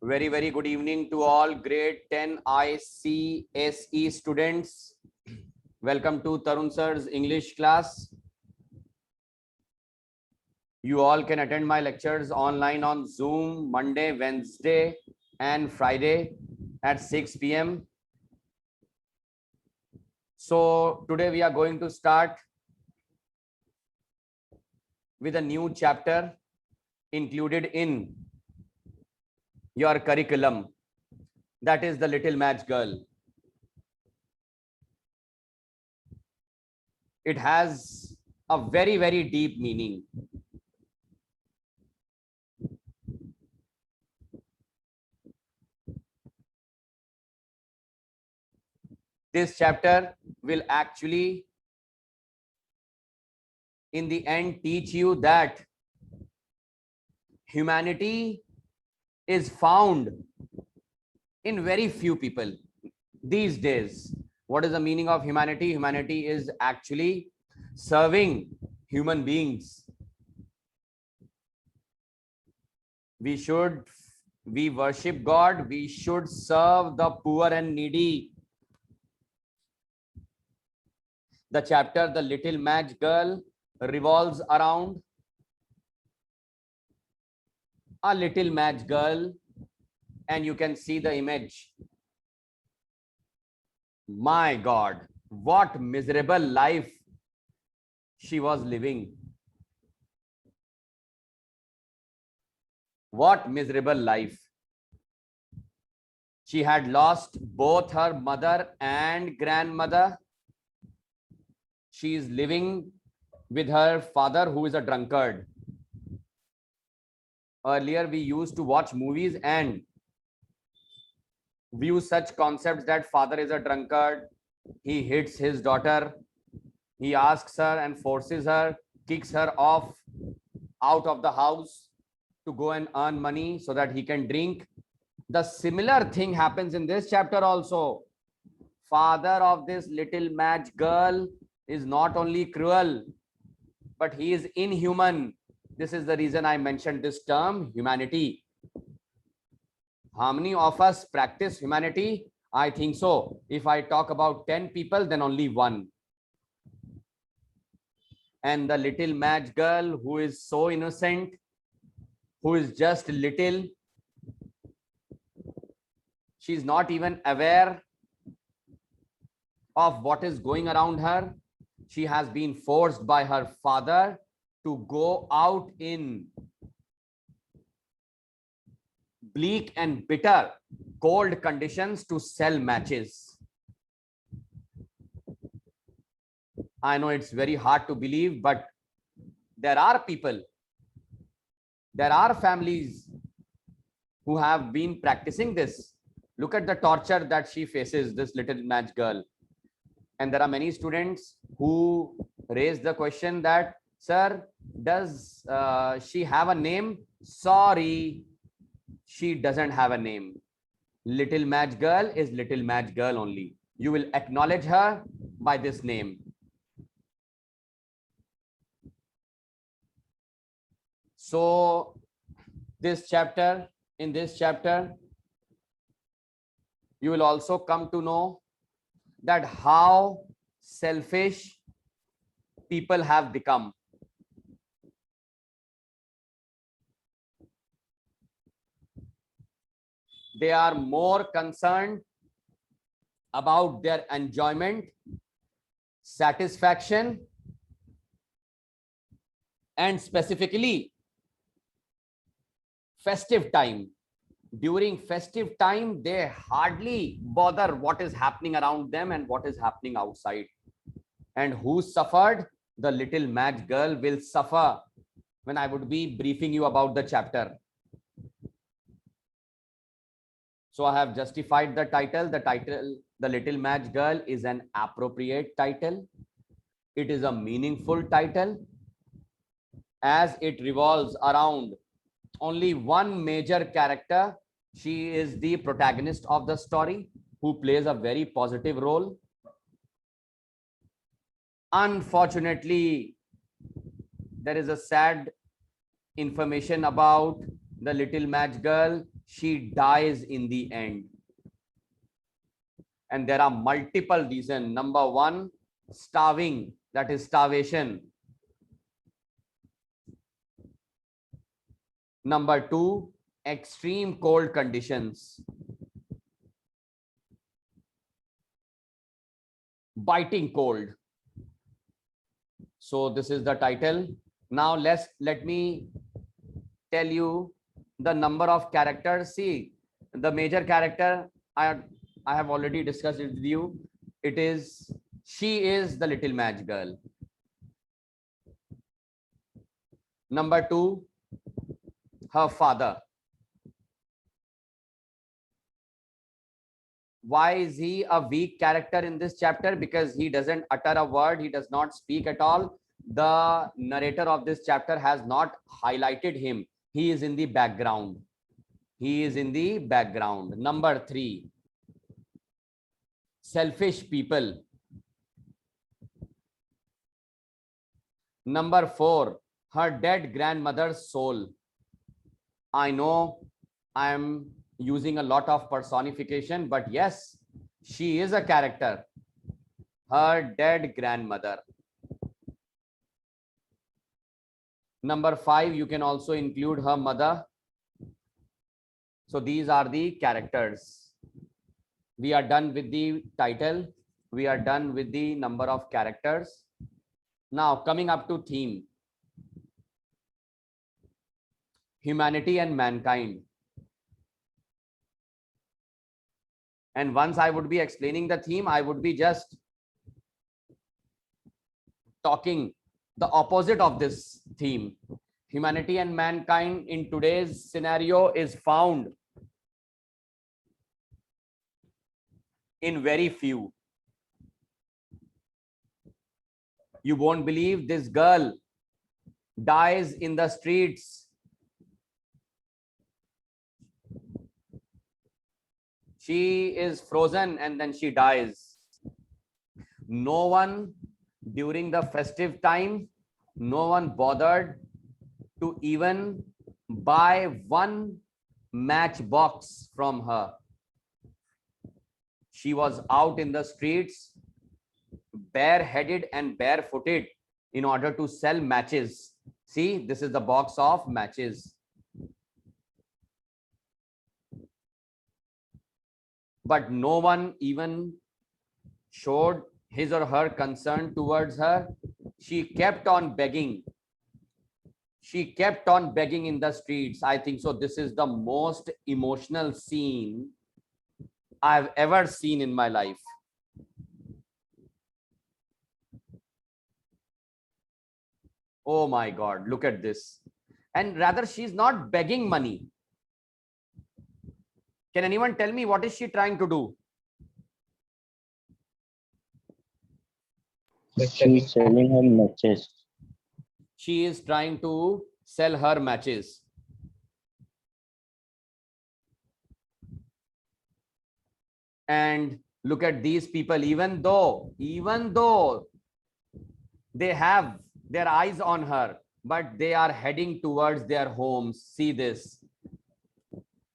Very good evening to all grade 10 ICSE students. Welcome to Tarun Sir's English class. You all can attend my lectures online on Zoom Monday, Wednesday and Friday at 6 p.m. So today we are going to start with a new chapter included in your curriculum. That is the Little Match Girl. It has a very deep meaning. This chapter will actually in the end teach you that humanity is found in very few people these days. What is the meaning of humanity? Humanity is actually serving human beings. We worship God. We should serve the poor and needy. The chapter, The Little Match Girl, revolves around a little match girl, and you can see the image. My God, what miserable life she was living. What miserable life. She had lost both her mother and grandmother. She is living with her father, who is a drunkard. Earlier, we used to watch movies and view such concepts that father is a drunkard. He hits his daughter. He asks her and forces her, kicks her off out of the house to go and earn money so that he can drink. The similar thing happens in this chapter also. Father of this little match girl is not only cruel, but he is inhuman. This is the reason I mentioned this term, humanity. How many of us practice humanity? I think so. If I talk about 10 people, then only one. And the little match girl who is so innocent, who is just little, she's not even aware of what is going around her. She has been forced by her father to go out in bleak and bitter cold conditions to sell matches. I know it's very hard to believe, but there are people, there are families who have been practicing this. Look at the torture that she faces, this little match girl. And there are many students who raise the question that, sir, does she have a name? Sorry, she doesn't have a name. Little match girl is little match girl only. You will acknowledge her by this name. So in this chapter, you will also come to know that how selfish people have become. They are more concerned about their enjoyment, satisfaction, and specifically festive time. During festive time, they hardly bother what is happening around them and what is happening outside. And who suffered? The little match girl will suffer when I would be briefing you about the chapter. So I have justified the title. The title, The Little Match Girl, is an appropriate title. It is a meaningful title as it revolves around only one major character. She is the protagonist of the story who plays a very positive role. Unfortunately, there is a sad information about the little match girl. she dies in the end. And there are multiple reasons. Number one, starving, that is starvation. Number two, extreme cold conditions. Biting cold. So this is the title. Now let me tell you the number of characters. See, the major character I have already discussed it with you. She is the little match girl. Number two, her father. Why is he a weak character in this chapter? Because he doesn't utter a word, he does not speak at all. The narrator of this chapter has not highlighted him. He is in the background. He is in the background. Number three, selfish people. Number four, her dead grandmother's soul. I know I am using a lot of personification, but yes, she is a character. Her dead grandmother. Number five, you can also include her mother. So these are the characters. We are done with the title. We are done with the number of characters. Now coming up to theme. Humanity and mankind. And once I would be explaining the theme, I would be just talking the opposite of this theme. Humanity and mankind in today's scenario is found in very few. You won't believe this girl dies in the streets. She is frozen and then she dies. No one during the festive time, no one bothered to even buy one matchbox from her. She was out in the streets, bareheaded and barefooted, in order to sell matches. See, this is the box of matches. But no one even showed his or her concern towards her. She kept on begging. She kept on begging in the streets. I think so. This is the most emotional scene I've ever seen in my life. Oh my God, look at this. And rather, she's not begging money. Can anyone tell me what is she trying to do? She's selling her matches. She is trying to sell her matches. And look at these people, even though they have their eyes on her, but they are heading towards their homes. See this.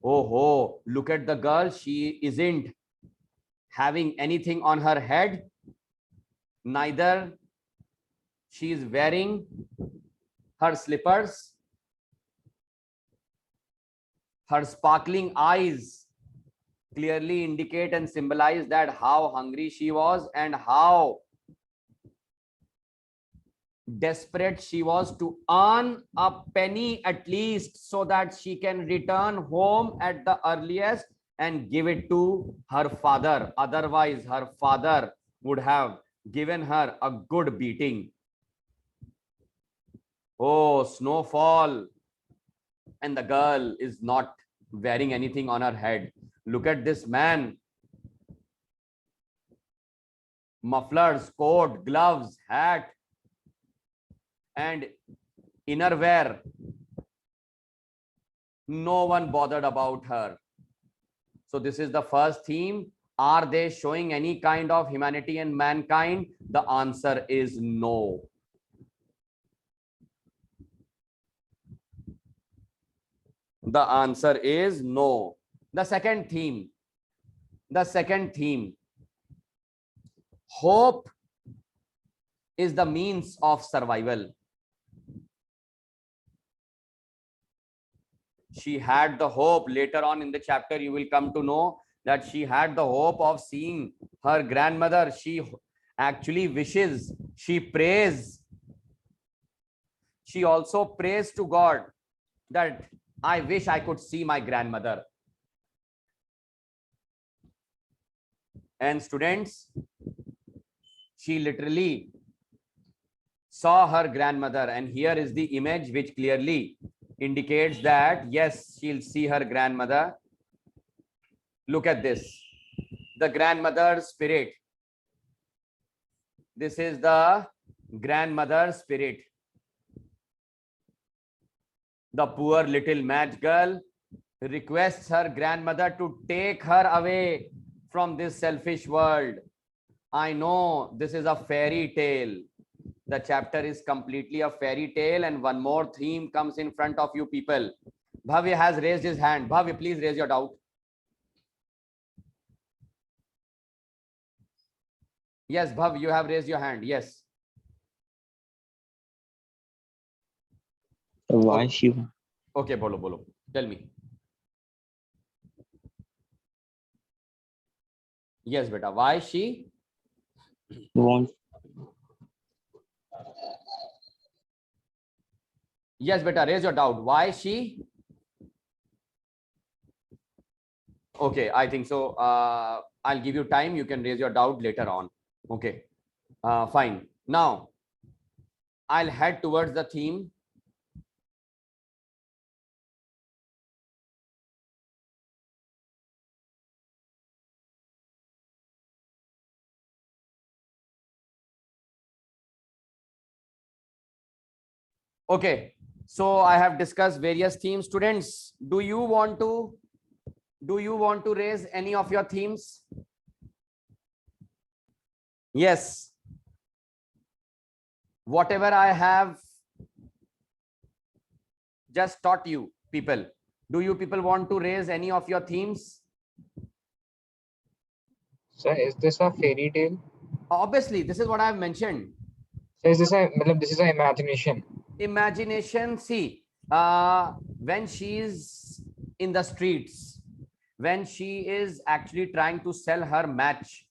Oh, look at the girl. She isn't having anything on her head. Neither she is wearing her slippers. Her sparkling eyes clearly indicate and symbolize that how hungry she was and how desperate she was to earn a penny at least, so that she can return home at the earliest and give it to her father. Otherwise, her father would have given her a good beating. Oh, snowfall. And the girl is not wearing anything on her head. Look at this man. Mufflers, coat, gloves, hat, and innerwear. No one bothered about her. So this is the first theme. Are they showing any kind of humanity and mankind? The answer is no. The answer is no. The second theme. Hope is the means of survival. She had the hope. Later on in the chapter, you will come to know that she had the hope of seeing her grandmother. She actually wishes, she prays. She also prays to God that I wish I could see my grandmother. And students, she literally saw her grandmother, and here is the image which clearly indicates that yes, she'll see her grandmother. Look at this, the grandmother's spirit. This is the grandmother's spirit. The poor little match girl requests her grandmother to take her away from this selfish world. I know this is a fairy tale. The chapter is completely a fairy tale, and one more theme comes in front of you people. Bhavya has raised his hand. Bhavya, please raise your doubt. Yes, Bhav, you have raised your hand. Yes. Why Okay. she Okay, bolo. Tell me. Yes, beta. Why she? wants Yes, beta. Raise your doubt. Why she? Okay, I think so. I'll give you time. You can raise your doubt later on. Okay. Fine. Now, I'll head towards the theme. Okay. So I have discussed various themes. Students, do you want to raise any of your themes? Yes. Whatever I have just taught you people, do you people want to raise any of your themes? Sir, is this a fairy tale? Obviously, this is what I have mentioned. Sir, is this a this is an imagination? Imagination. See, when she is in the streets, when she is actually trying to sell her match,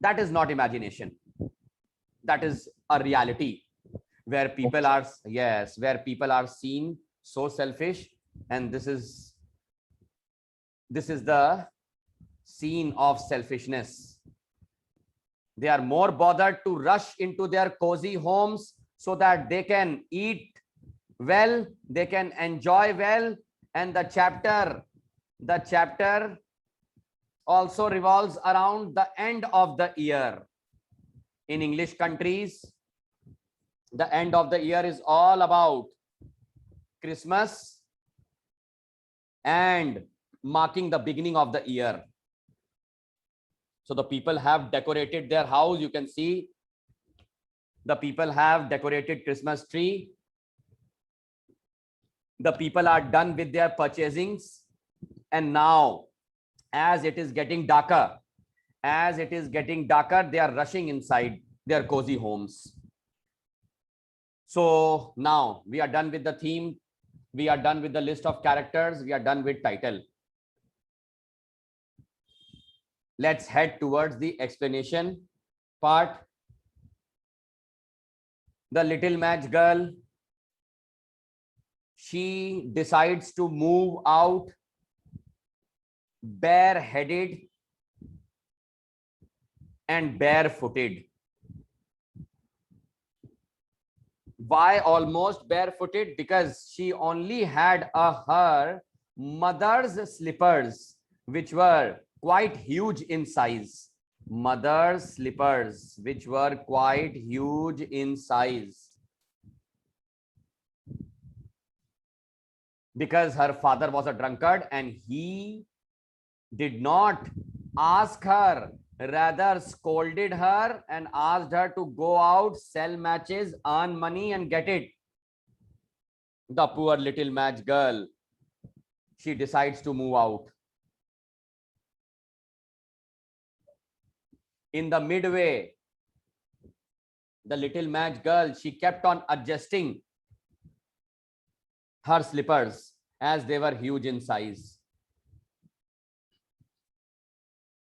that is not imagination. That is a reality where people are, yes, where people are seen so selfish, and this is the scene of selfishness. They are more bothered to rush into their cozy homes so that they can eat well, they can enjoy well, and the chapter also revolves around the end of the year. In English countries, the end of the year is all about Christmas and marking the beginning of the year. So the people have decorated their house. You can see the people have decorated Christmas tree. The people are done with their purchasings, and now as it is getting darker, they are rushing inside their cozy homes. So now we are done with the theme, we are done with the list of characters, we are done with title. Let's head towards the explanation part. The little match girl, she decides to move out bareheaded and barefooted. Why almost barefooted? Because she only had her mother's slippers, which were quite huge in size. Mother's slippers, which were quite huge in size. Because her father was a drunkard and he did not ask her, rather scolded her and asked her to go out, sell matches, earn money and get it. The poor little match girl, she decides to move out. In the midway, the little match girl, she kept on adjusting her slippers as they were huge in size.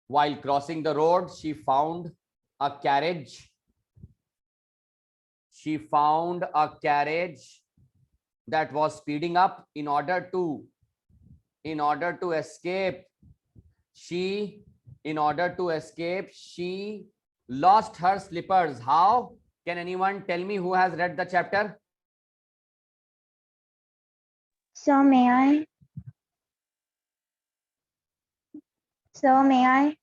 While crossing the road, she found a carriage. She found a carriage that was speeding up. In order to escape, she lost her slippers. How? Can anyone tell me who has read the chapter? So may I? So may I?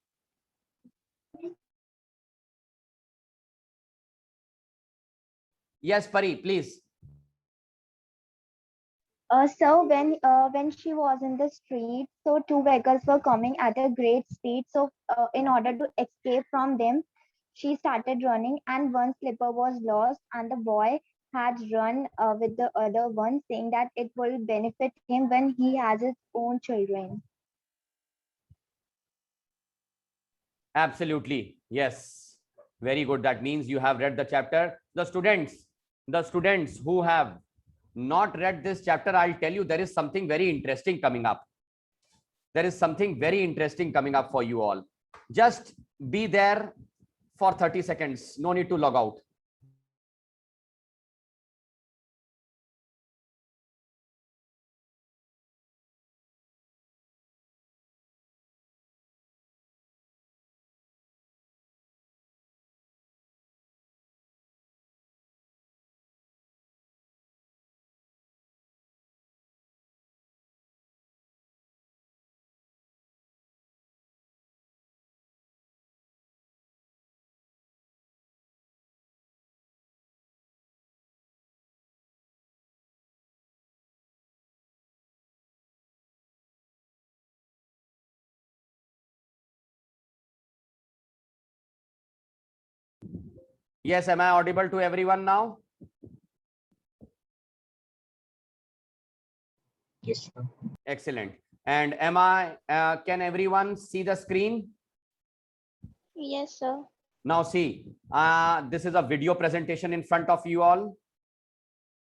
Yes, Pari, please. So when she was in the street, so two vehicles were coming at a great speed. So in order to escape from them, she started running, and one slipper was lost, and the boy had run with the other one, saying that it will benefit him when he has his own children. Absolutely. Yes. Very good. That means you have read the chapter. The students who have not read this chapter, I'll tell you, there is something very interesting coming up. There is something very interesting coming up for you all. Just be there for 30 seconds. No need to log out. Yes, am I audible to everyone now? Yes, sir. Excellent. And can everyone see the screen? Yes, sir. Now see, this is a video presentation in front of you all.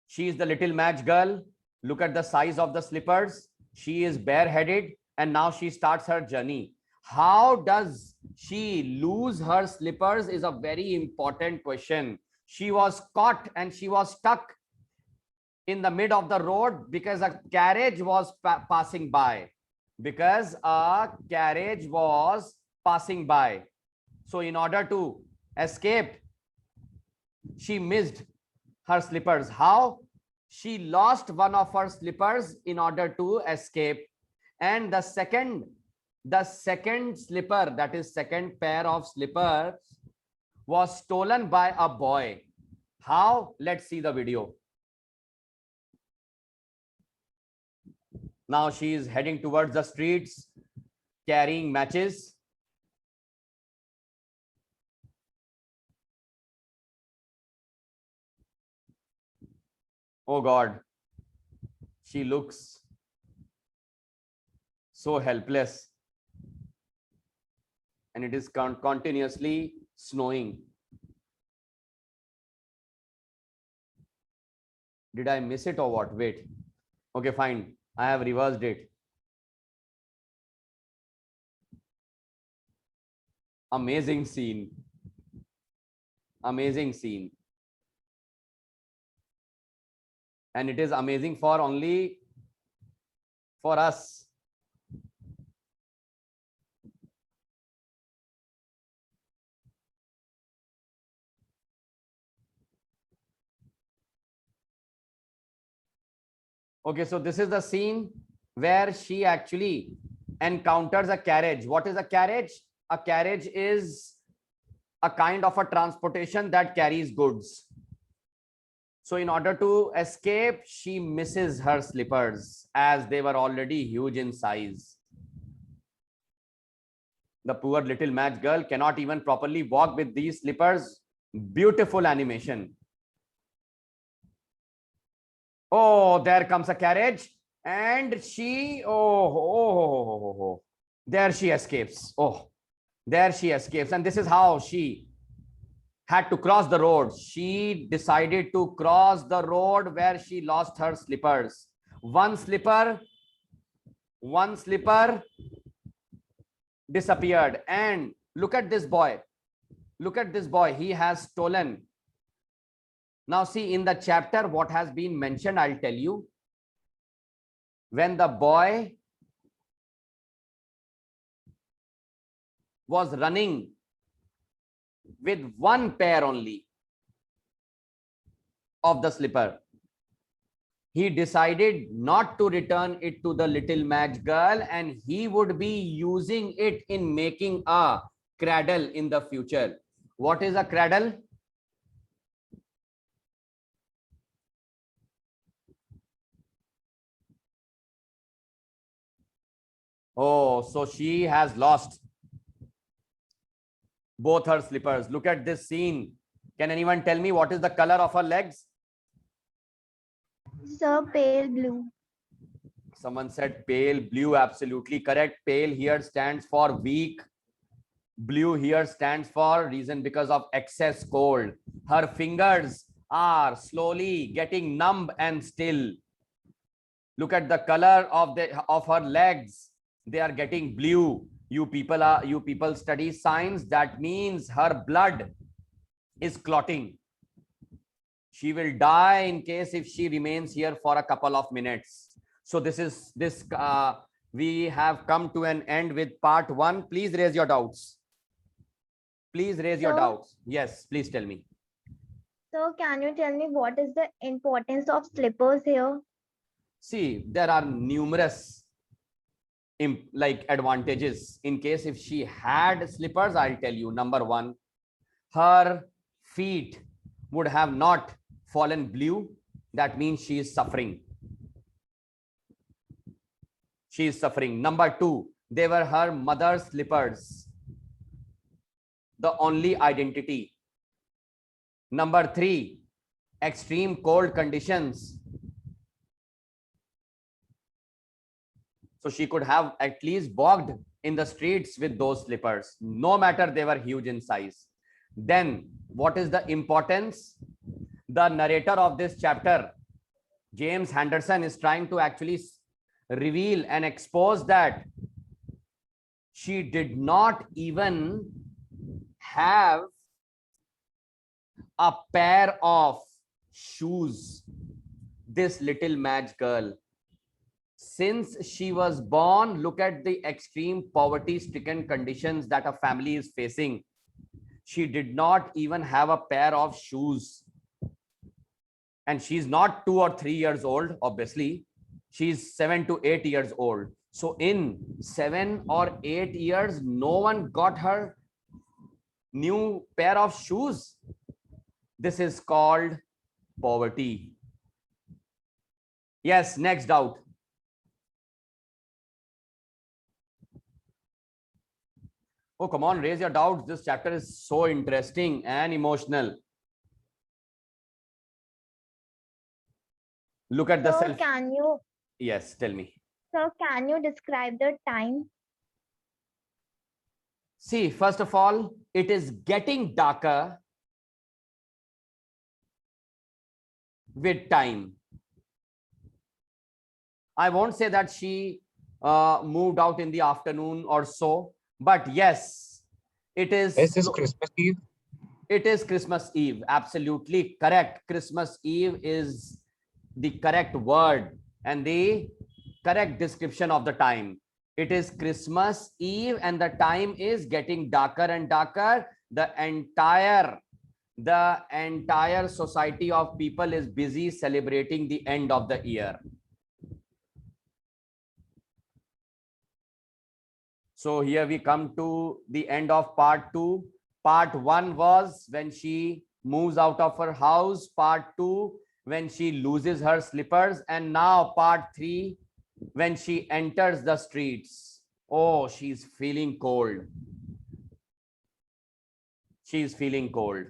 She is the little match girl. Look at the size of the slippers. She is bareheaded and now she starts her journey. How does she lose her slippers is a very important question. She was caught and she was stuck in the mid of the road because a carriage was passing by. So in order to escape, she missed her slippers. How? She lost one of her slippers in order to escape. And the second slipper, that is second pair of slippers, was stolen by a boy. How? Let's see the video. Now she is heading towards the streets carrying matches. Oh God, she looks so helpless. And it is continuously snowing. Did I miss it or what? Wait. Okay, fine. I have reversed it. Amazing scene. Amazing scene. And it is amazing for only for us. Okay, so this is the scene where she actually encounters a carriage. What is a carriage? A carriage is a kind of a transportation that carries goods. So in order to escape, she misses her slippers as they were already huge in size. The poor little match girl cannot even properly walk with these slippers. Beautiful animation. Oh, there comes a carriage, and she, there she escapes. Oh, there she escapes. And this is how she had to cross the road. She decided to cross the road where she lost her slippers. One slipper disappeared. And look at this boy. Look at this boy. He has stolen. Now see, in the chapter, what has been mentioned, I'll tell you. When the boy was running with one pair only of the slipper, he decided not to return it to the little match girl, and he would be using it in making a cradle in the future. What is a cradle? Oh, so she has lost both her slippers. Look at this scene. Can anyone tell me what is the color of her legs? Sir, pale blue. Someone said pale blue. Absolutely correct. Pale here stands for weak. Blue here stands for reason because of excess cold. Her fingers are slowly getting numb and still. Look at the color of her legs. They are getting blue. You people study science. That means her blood is clotting. She will die in case if she remains here for a couple of minutes. So we have come to an end with part 1. Please raise your doubts. Please raise your doubts. Yes, please tell me. So can you tell me what is the importance of slippers here? See, there are numerous advantages. In case if she had slippers, I'll tell you. Number 1, her feet would have not fallen blue. That means she is suffering. She is suffering. Number 2, they were her mother's slippers, the only identity. Number 3, extreme cold conditions. So she could have at least walked in the streets with those slippers, no matter they were huge in size. Then what is the importance? The narrator of this chapter, James Henderson, is trying to actually reveal and expose that she did not even have a pair of shoes, this little match girl. Since she was born, look at the extreme poverty-stricken conditions that a family is facing. She did not even have a pair of shoes. And she's not 2 or 3 years old, obviously. She's 7 to 8 years old. So in 7 or 8 years, no one got her new pair of shoes. This is called poverty. Yes, next doubt. Oh, come on, raise your doubts. This chapter is so interesting and emotional. Look at the self. Can you? Yes, tell me. Sir, can you describe the time? See, first of all, it is getting darker with time. I won't say that she moved out in the afternoon or so, but yes, it is. Is this Christmas Eve? It is Christmas Eve. Absolutely correct. Christmas Eve is the correct word and the correct description of the time. It is Christmas Eve and the time is getting darker and darker. The entire society of people is busy celebrating the end of the year. So here we come to the end of part 2. Part 1 was when she moves out of her house. Part 2, when she loses her slippers. And now part 3, when she enters the streets. Oh, she's feeling cold. She's feeling cold.